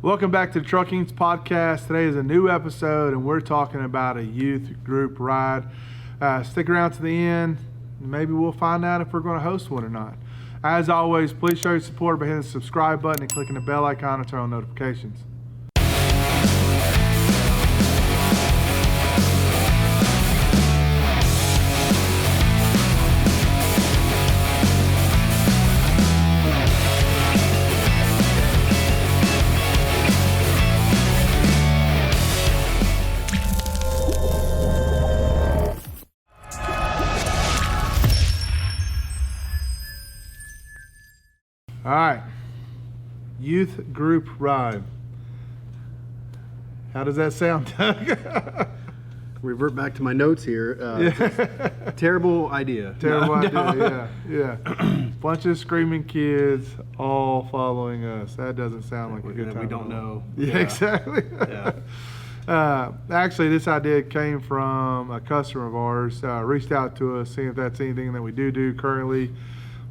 Welcome back to the Trailkings podcast. Today is a new episode, and we're talking about a youth group ride. Stick around to the end. Maybe we'll find out if we're going to host one or not. As always, please show your support by hitting the subscribe button and clicking the bell icon to turn on notifications. All right, youth group ride. How does that sound, Doug? Revert back to my notes here. Terrible idea. Terrible idea, yeah. Bunch of screaming kids all following us. That doesn't sound like a good time. We don't know. Yeah, exactly. Yeah. Actually, this idea came from a customer of ours. Reached out to us, seeing if that's anything that we do currently.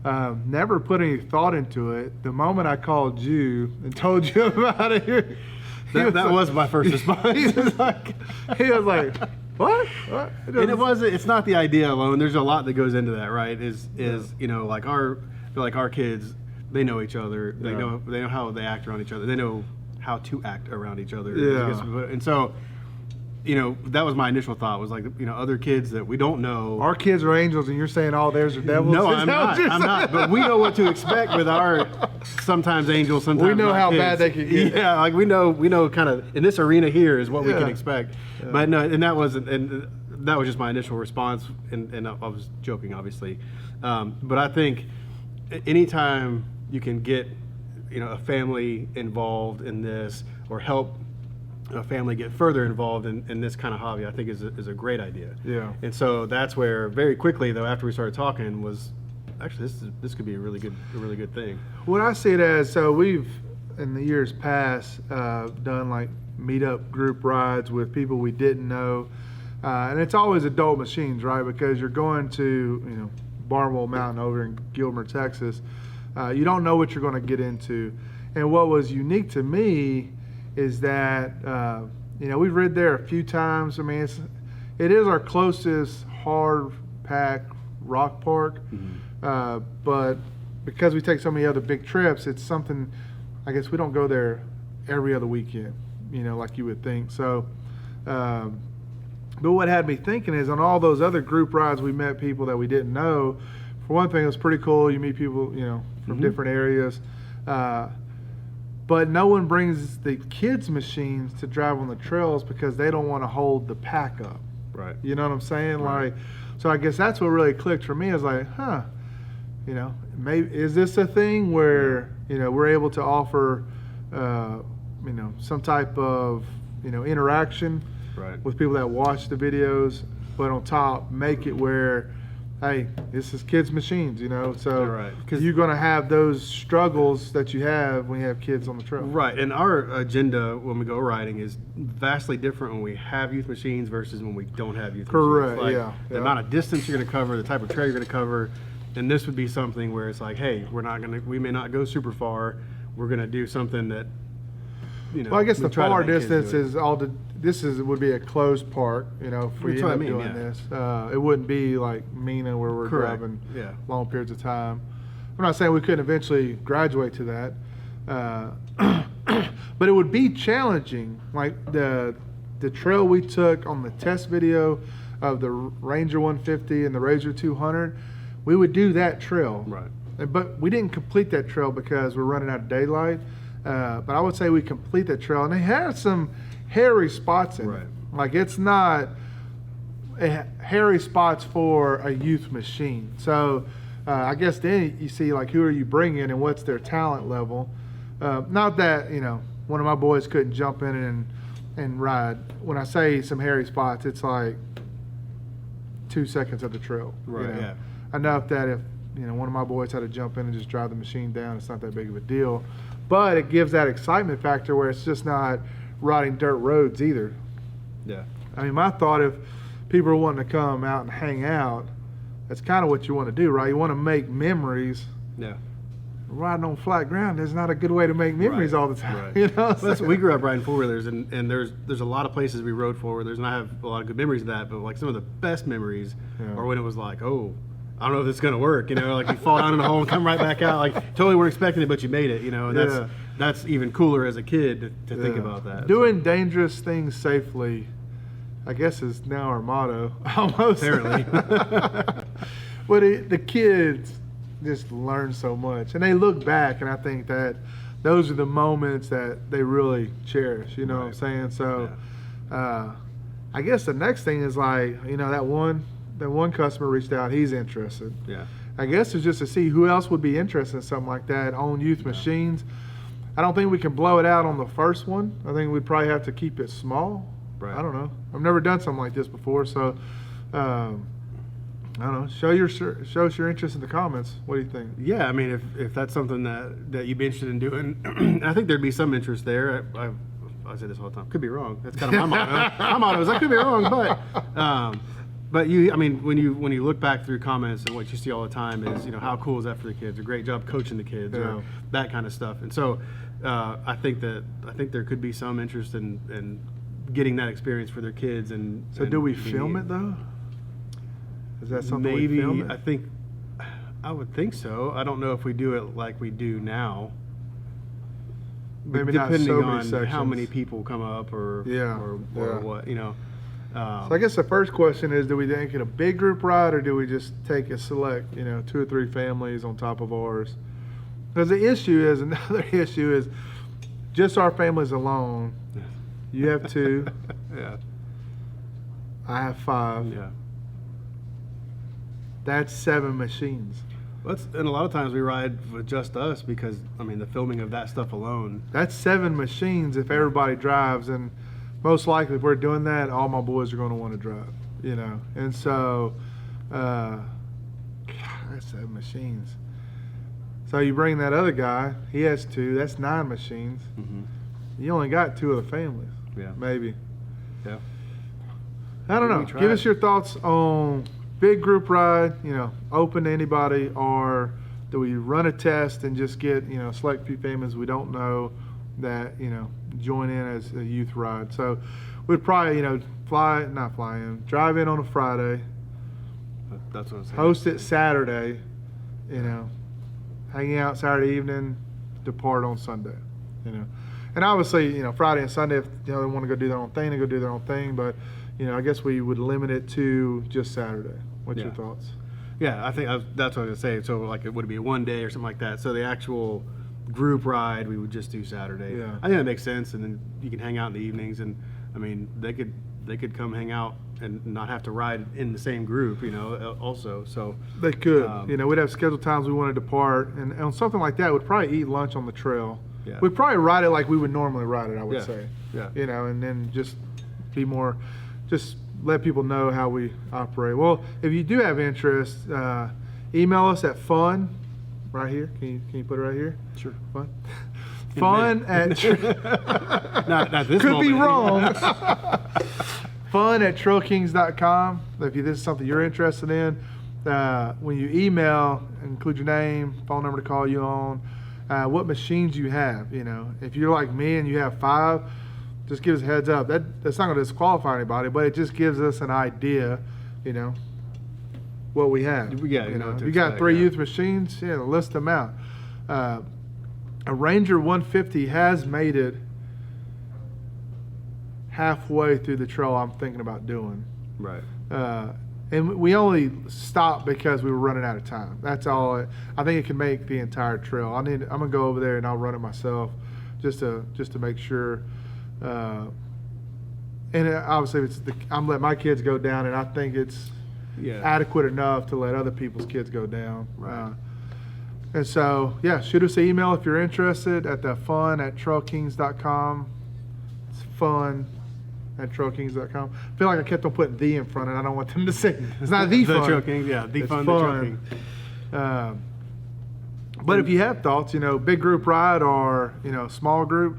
Never put any thought into it. The moment I called you and told you about it, that was my first response. He was like, what? It's not the idea alone. There's a lot that goes into that, right? You know, like our kids, they know each other. They know how they act around each other. They know how to act around each other. Yeah. And so, you know, that was my initial thought, was like, you know, other kids that we don't know. Our kids are angels and you're saying all theirs are devils? No, I'm not. But we know what to expect with our sometimes angels, sometimes we know how kids. bad they can get. Yeah, like we know kind of in this arena here is what we can expect. Yeah. But no, and that was just my initial response, and I was joking, obviously. But I think anytime you can get, you know, a family involved in this, or help a family get further involved in this kind of hobby, I think is a great idea. Yeah. And so that's where very quickly, though, after we started talking, was actually this could be a really good thing. What I see it as, so we've in the years past done like meetup group rides with people we didn't know, and it's always adult machines, right? Because you're going to, you know, Barnwell Mountain over in Gilmer, Texas. You don't know what you're going to get into, and what was unique to me is that, you know, we've rid there a few times. I mean, it is our closest hard pack rock park, but because we take so many other big trips, it's something, I guess we don't go there every other weekend, you know, like you would think. So, but what had me thinking is on all those other group rides, we met people that we didn't know. For one thing, it was pretty cool. You meet people, you know, from different areas. But no one brings the kids' machines to drive on the trails because they don't want to hold the pack up. Right. You know what I'm saying? Right. Like, so I guess that's what really clicked for me. Is like, you know, maybe is this a thing where, you know, we're able to offer, you know, some type of, you know, interaction with people that watch the videos, but on top make it where, hey, this is kids' machines, you know, so because you're going to have those struggles that you have when you have kids on the trail. Right, and our agenda when we go riding is vastly different when we have youth machines versus when we don't have youth machines. Like, the amount of distance you're going to cover, the type of trail you're going to cover, and this would be something where it's like, hey, we may not go super far, we're going to do something that, you know. Well, I guess the far distance is would be a closed park, you know, if we end up doing this. It wouldn't be like Mina where we're driving long periods of time. I'm not saying we couldn't eventually graduate to that, but it would be challenging. Like the trail we took on the test video of the Ranger 150 and the Rzr 200, we would do that trail. Right. But we didn't complete that trail because we're running out of daylight. But I would say we complete that trail, and they had some hairy spots in it. Like, it's not hairy spots for a youth machine. So I guess then you see, like, who are you bringing and what's their talent level. Not that, you know, one of my boys couldn't jump in and ride. When I say some hairy spots, it's like 2 seconds of the trail. Right, you know? Enough that if, you know, one of my boys had to jump in and just drive the machine down, it's not that big of a deal. But it gives that excitement factor where it's just not riding dirt roads either. Yeah. I mean, my thought, if people are wanting to come out and hang out, that's kind of what you want to do, right? You want to make memories. Yeah. riding on flat ground is not a good way to make memories Right, all the time. right. You know, Well, we grew up riding 4-wheelers, and there's a lot of places we rode 4-wheelers, and I have a lot of good memories of that. But like some of the best memories are when it was like, oh, I don't know if this is gonna work. You know, like you fall down in a hole and come right back out. Like totally weren't expecting it, but you made it. You know, and that's even cooler as a kid to think about that. Doing dangerous things safely, I guess, is now our motto. Almost. Apparently. But the kids just learn so much, and they look back, and I think that those are the moments that they really cherish. You know what I'm saying? So, I guess the next thing is like, you know, that one customer reached out. He's interested. Yeah. I guess it's just to see who else would be interested in something like that on youth machines. I don't think we can blow it out on the first one. I think we'd probably have to keep it small. Right. I don't know. I've never done something like this before, so I don't know. Show us your interest in the comments. What do you think? Yeah, I mean, if that's something that you'd be interested in doing, I think there'd be some interest there. I say this all the time. Could be wrong. That's kind of my motto. My motto is I could be wrong, but I mean, when you look back through comments and what you see all the time is, you know, how cool is that for the kids? A great job coaching the kids, or that kind of stuff. And so, I think there could be some interest in getting that experience for their kids. And so, do we film it though? Is that something maybe? we film it? I would think so. I don't know if we do it like we do now. Maybe not depending so many on sections. how many people come up or what, you know. So I guess the first question is, do we think it a big group ride, or do we just take a select, 2 or 3 families on top of ours? Because another issue is just our families alone. You have 2. Yeah. I have 5. Yeah. That's 7 machines. And a lot of times we ride with just us because, I mean, the filming of that stuff alone. That's 7 machines if everybody drives, and most likely if we're doing that, all my boys are going to want to drive, And so, God, that's 7 machines. So you bring that other guy, he has 2, that's 9 machines. Mm-hmm. You only got 2 of the families. Yeah. Maybe. Yeah. I don't know. Give us your thoughts on big group ride, open to anybody, or do we run a test and just get, select few families we don't know that, join in as a youth ride. So we'd probably, drive in on a Friday. That's what I'm saying. Host it Saturday, hanging out Saturday evening, depart on Sunday, And obviously, Friday and Sunday, if they want to go do their own thing, they go do their own thing. But, I guess we would limit it to just Saturday. What's your thoughts? Yeah, I think that's what I was going to say. So, like, it would be a one day or something like that. So the actual group ride, we would just do Saturday. Yeah. I think that makes sense. And then you can hang out in the evenings. And, I mean, they could come hang out and not have to ride in the same group, also. So they could. We'd have scheduled times we wanted to depart. And on something like that, we'd probably eat lunch on the trail. Yeah. We'd probably ride it like we would normally ride it, I would say. Yeah. And then just be more, just let people know how we operate. Well, if you do have interest, email us at fun, right here. Can you put it right here? Sure. Fun. Fun at not this could moment. be wrong. Fun at trailkings.com. If this is something you're interested in, when you email, include your name, phone number to call you on, what machines you have. If you're like me and you have 5, just give us a heads up. That's not going to disqualify anybody, but it just gives us an idea, what we have. Yeah, if you got 3 youth machines, list them out. A Ranger 150 has made it halfway through the trail I'm thinking about doing. Right. And we only stopped because we were running out of time. That's all. I think it can make the entire trail. I'm gonna go over there and I'll run it myself, just to make sure. And obviously, I'm letting my kids go down, and I think it's adequate enough to let other people's kids go down. Right. And so, shoot us an email if you're interested at the fun@trailkings.com. It's fun at trailkings.com. I feel like I kept on putting the in front, and I don't want them to say it's not the fun. Trail Kings, the it's fun. fun. The Trail Kings. But if you have thoughts, big group ride or small group,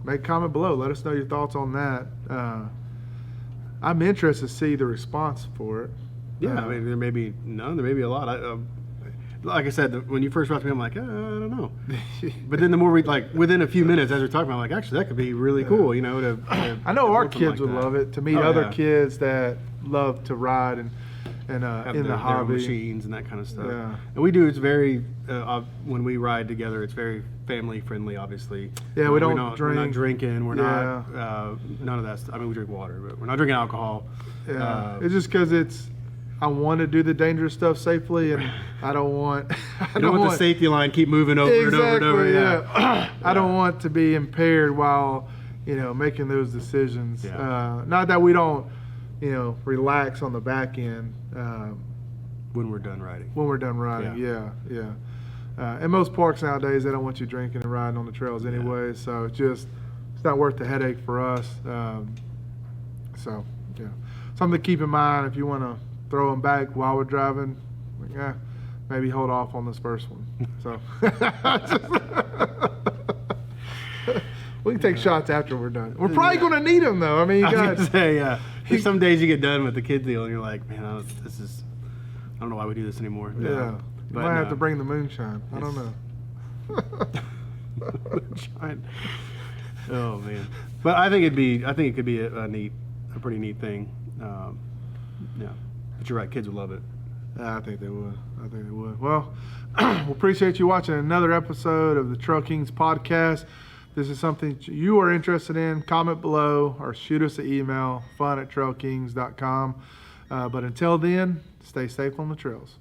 make a comment below. Let us know your thoughts on that. I'm interested to see the response for it. Yeah, I mean, there may be none, there may be a lot. like I said, when you first brought it to me, I'm like, I don't know. But then the more we, like, within a few minutes as we're talking about, I'm like, actually, that could be really cool, you know, I know our something kids like would that. love it, to meet Oh, other yeah. kids that love to ride and Have in the their own hobby. machines and that kind of stuff. Yeah. And we do, it's very, when we ride together, it's very family friendly, obviously. Yeah, we don't We're not drink. drinking, we're Yeah. not, none of that stuff. I mean, we drink water, but we're not drinking alcohol. Yeah, it's just because I want to do the dangerous stuff safely, and I don't want. I don't want the safety line keep moving over and over and over. Yeah. I don't want to be impaired while, making those decisions. Yeah. Not that we don't, relax on the back end When we're done riding. when we're done riding. Yeah. And most parks nowadays, they don't want you drinking and riding on the trails anyway. So it's not worth the headache for us. So yeah, something to keep in mind if you want to throw them back while we're driving. Yeah, maybe hold off on this first one. So we can take shots after we're done. We're probably going to need them though. I mean, you I was got gonna say, there's some days you get done with the kid deal and you're like, man, I don't know why we do this anymore. yeah. You But might have no. to bring the moonshine. I don't know. Oh man, but I think it could be a pretty neat thing. Yeah, but you're right, kids would love it. I think they would. Well, we appreciate you watching another episode of the Trailkings podcast. This is something you are interested in, comment below or shoot us an email, fun@trailkings.com. But until then, stay safe on the trails.